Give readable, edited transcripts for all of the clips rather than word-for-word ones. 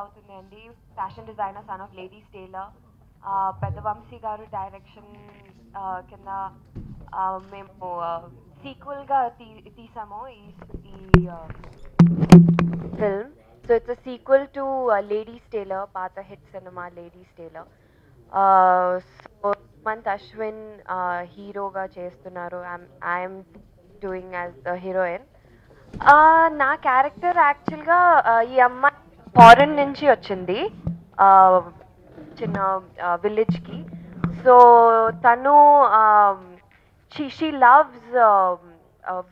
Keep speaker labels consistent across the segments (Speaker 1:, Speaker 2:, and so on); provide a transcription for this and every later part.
Speaker 1: అవుతుంది అండి. Fashion designer, son of ladies tailor. పెద్ద వంశీ గారు డైరెక్షన్ కింద మేము సీక్వెల్గా తీసాము ఈ film. So it's a sequel to ladies tailor, పాత హిట్ సినిమా ladies tailor. So Sumanth Ashwin హీరోగా చేస్తున్నారు. I'm doing as the heroine. నా క్యారెక్టర్ యాక్చువల్గా ఈ అమ్మాయి ఫారెన్ నుంచి వచ్చింది, చిన్న విలేజ్కి. సో తను షీ లవ్స్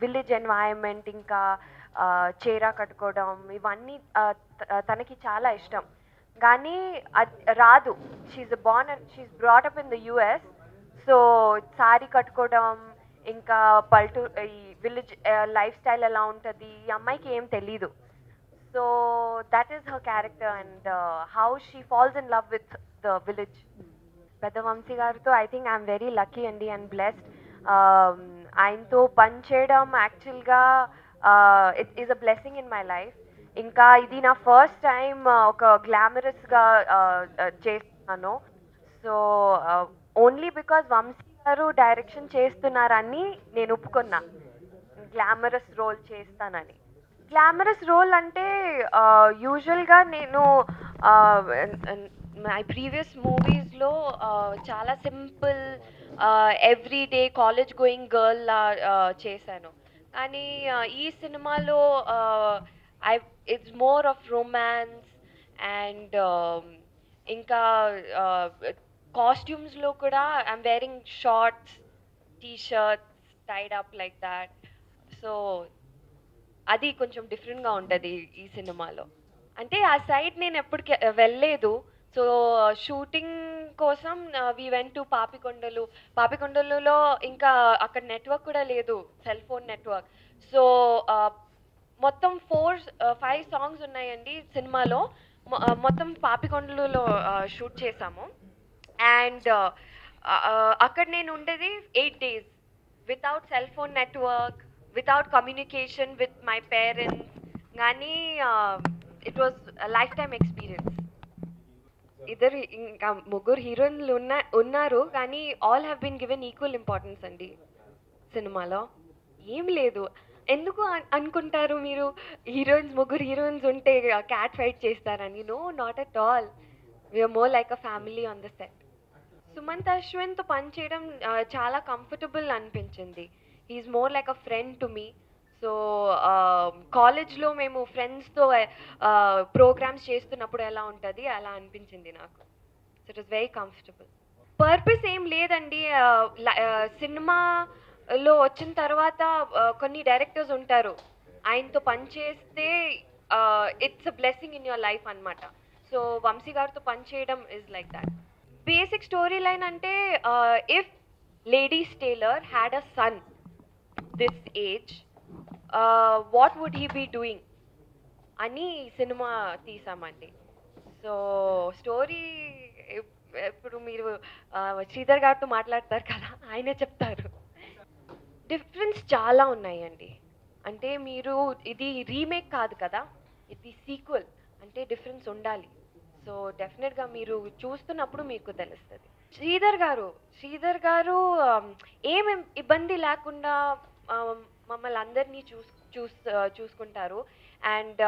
Speaker 1: విలేజ్ ఎన్వైరన్మెంట్, ఇంకా చీర కట్టుకోవడం ఇవన్నీ తనకి చాలా ఇష్టం. కానీ అది రాదు. She brought up in the US. So sari కట్టుకోవడం, ఇంకా ఈ విలేజ్ లైఫ్ స్టైల్ ఎలా ఉంటుంది ఈ అమ్మాయికి ఏం తెలీదు. So that is her character and how she falls in love with the village. పెద్ద వంశీ గారితో I think I'm very lucky అండి అండ్ బ్లెస్డ్. ఆయనతో పని చేయడం యాక్చువల్గా it is a blessing in my life. ఇంకా ఇది నా ఫస్ట్ టైం ఒక గ్లామరస్గా చేస్తున్నాను. సో ఓన్లీ బికాజ్ వంశీ గారు డైరెక్షన్ చేస్తున్నారని నేను ఒప్పుకున్నా గ్లామరస్ రోల్ చేస్తానని. గ్లామరస్ రోల్ అంటే యూజువల్గా నేను మై ప్రీవియస్ మూవీస్లో చాలా simple everyday college going girl చేశాను. కానీ ఈ సినిమాలో I it's more of romance and ఇంకా కాస్ట్యూమ్స్లో కూడా I'm wearing shorts, T-shirts tied up like that. So అది కొంచెం డిఫరెంట్గా ఉంటుంది ఈ సినిమాలో. అంటే ఆ సైడ్ నేను ఎప్పటికి వెళ్ళలేదు. సో షూటింగ్ కోసం వీ వెంట్ టు పాపికొండలులో ఇంకా అక్కడ నెట్వర్క్ కూడా లేదు, సెల్ ఫోన్ నెట్వర్క్. సో మొత్తం 4-5 సాంగ్స్ ఉన్నాయండి సినిమాలో. మొత్తం పాపికొండలులో షూట్ చేసాము. అండ్ అక్కడ నేను ఉండేది 8 days without cell phone network, without communication with my parents. కానీ it was life time experience. ఇద్దరు ఇంకా ముగ్గురు హీరోయిన్లు ఉన్నారు, కానీ all have been given equal importance అండి సినిమాలో. ఏం లేదు, ఎందుకు అనుకుంటారు మీరు ముగ్గురు హీరోయిన్స్ ఉంటే క్యాట్ ఫైట్ చేస్తారని? No, not at all. We're more like a family on the set. Sumanth అశ్విన్తో పనిచేయడం చాలా కంఫర్టబుల్ అనిపించింది. He's more like a friend to me. So కాలేజ్లో మేము ఫ్రెండ్స్తో ప్రోగ్రామ్స్ చేస్తున్నప్పుడు ఎలా ఉంటుంది అలా అనిపించింది నాకు. So it was very comfortable. Purpose ఏం లేదండి. సినిమాలో వచ్చిన తర్వాత కొన్ని డైరెక్టర్స్ ఉంటారు, ఆయనతో పనిచేస్తే it's a blessing in your life అనమాట. సో వంశీ గారితో పనిచేయడం is like that. Basic story line అంటే if ladies tailor had a son this age, what would he be doing అని సినిమా తీసామండి. సో స్టోరీ ఇప్పుడు మీరు శ్రీధర్ గారితో మాట్లాడతారు కదా, ఆయనే చెప్తారు. డిఫరెన్స్ చాలా ఉన్నాయండి. అంటే మీరు ఇది రీమేక్ కాదు కదా, ఇది సీక్వెల్, అంటే డిఫరెన్స్ ఉండాలి. సో డెఫినెట్గా మీరు చూస్తున్నప్పుడు మీకు తెలుస్తుంది. శ్రీధర్ గారు ఏం ఇబ్బంది లేకుండా మమ్మల్ని అందరినీ చూసుకుంటారు. అండ్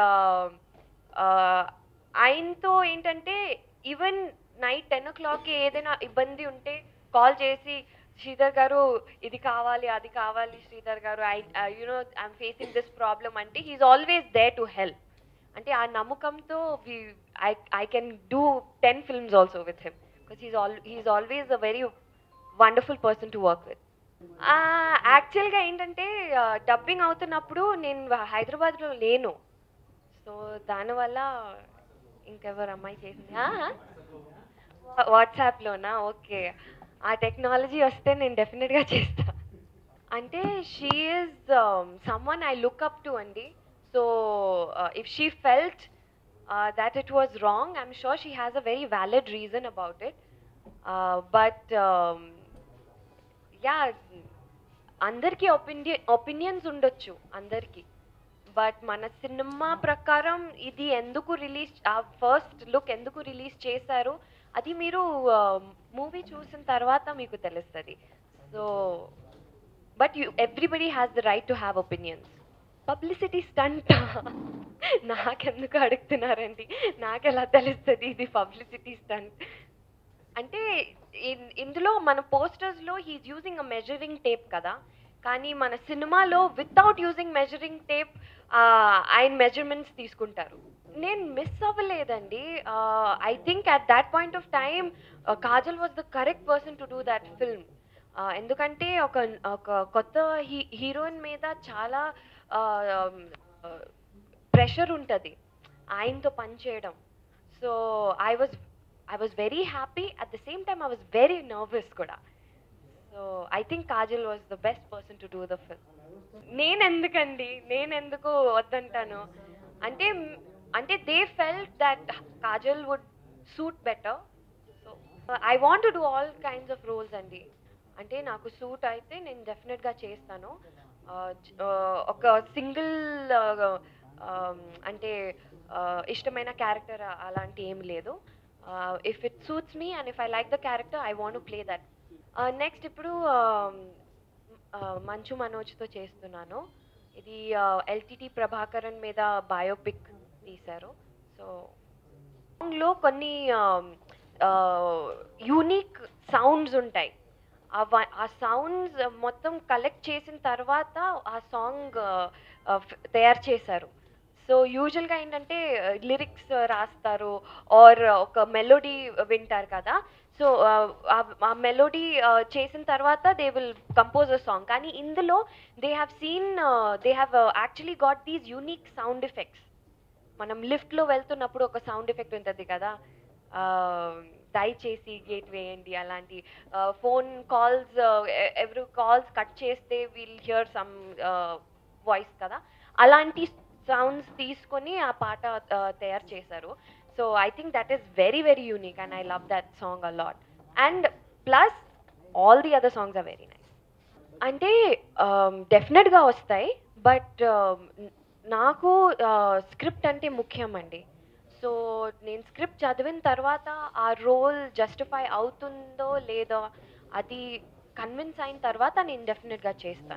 Speaker 1: ఆయనతో ఏంటంటే ఈవెన్ నైట్ 10 o'clockకి ఏదైనా ఇబ్బంది ఉంటే కాల్ చేసి, శ్రీధర్ గారు ఇది కావాలి అది కావాలి శ్రీధర్ గారు, ఐఎమ్ ఫేసింగ్ దిస్ ప్రాబ్లమ్ అంటే he's always there to help. అంటే ఆ నమ్మకంతో I can do 10 films also with him, because he's always a very wonderful person to work with. యాక్చువల్గా ఏంటంటే డబ్బింగ్ అవుతున్నప్పుడు నేను హైదరాబాద్లో లేను. సో దానివల్ల ఇంకెవరు అమ్మాయి చేసింది వాట్సాప్లోనా? ఓకే, ఆ టెక్నాలజీ వస్తే నేను డెఫినెట్గా చేస్తా. అంటే she is someone I look up to అండి. So if she felt that it was wrong, I'm sure she has a very valid reason about it. But yeah, అందరికీ ఒపీనియన్స్ ఉండొచ్చు అందరికీ. బట్ మన సినిమా ప్రకారం ఇది ఎందుకు రిలీజ్, ఆ first look ఎందుకు రిలీజ్ చేశారు అది మీరు మూవీ చూసిన తర్వాత మీకు తెలుస్తుంది. So but everybody has the right to have opinions. Publicity stunt నాకెందుకు అడుగుతున్నారండి, నాకెలా తెలుస్తుంది ఇది పబ్లిసిటీ స్టంట్ అంటే? ఇందులో మన పోస్టర్స్లో he's using a measuring tape కదా, కానీ మన సినిమాలో వితౌట్ యూజింగ్ మెజరింగ్ టేప్ ఆయన మెజర్మెంట్స్ తీసుకుంటారు. నేను మిస్ అవ్వలేదండి. I think at that point of time Kajal was the correct person to do that film. ఎందుకంటే ఒక ఒక కొత్త హీరోయిన్ మీద చాలా ప్రెషర్ ఉంటుంది ఆయనతో పనిచేయడం. So I was very happy, at the same time I was very nervous కూడా. So I think Kajal was the best person to do the film. నేనెందుకు వద్దంటాను అంటే, they felt that Kajal would suit better. So I want to do all kinds of roles అండి. అంటే నాకు suit అయితే నేను డెఫినెట్గా చేస్తాను. ఒక సింగిల్ అంటే ఇష్టమైన క్యారెక్టర్ అలాంటి ఏం లేదు. If it suits me and if I like the character I want to play that. Next ఇప్పుడు మంచు మనోజ్తో చేస్తున్నాను. ఇది ఎల్టీటీ ప్రభాకరన్ మీద బయోపిక్ తీశారు. సో సాంగ్లో కొన్ని యూనిక్ సౌండ్స్ ఉంటాయి. ఆ సౌండ్స్ మొత్తం కలెక్ట్ చేసిన తర్వాత ఆ సాంగ్ తయారు చేశారు. సో యూజువల్గా ఏంటంటే లిరిక్స్ రాస్తారు ఆర్ ఒక మెలోడీ వింటారు కదా. సో ఆ మెలోడీ చేసిన తర్వాత they will compose a song. కానీ ఇందులో they have actually got these unique sound effects. మనం లిఫ్ట్లో వెళ్తున్నప్పుడు ఒక సౌండ్ ఎఫెక్ట్ ఉంటుంది కదా, దయచేసి గేట్ వేయండి అలాంటి. ఫోన్ కాల్స్, ఎవరి కాల్స్ కట్ చేస్తే విల్ హియర్ సమ్ వాయిస్ కదా, అలాంటి సౌండ్స్ తీసుకొని ఆ పాట తయారు చేశారు. So I think that is very very unique and I love that song a lot. And plus all the other songs are very nice. అంటే డెఫినెట్గా వస్తాయి, బట్ నాకు స్క్రిప్ట్ అంటే ముఖ్యం అండి. సో నేను స్క్రిప్ట్ చదివిన తర్వాత ఆ రోల్ జస్టిఫై అవుతుందో లేదో అది కన్విన్స్ అయిన తర్వాత నేను డెఫినెట్గా చేస్తాను.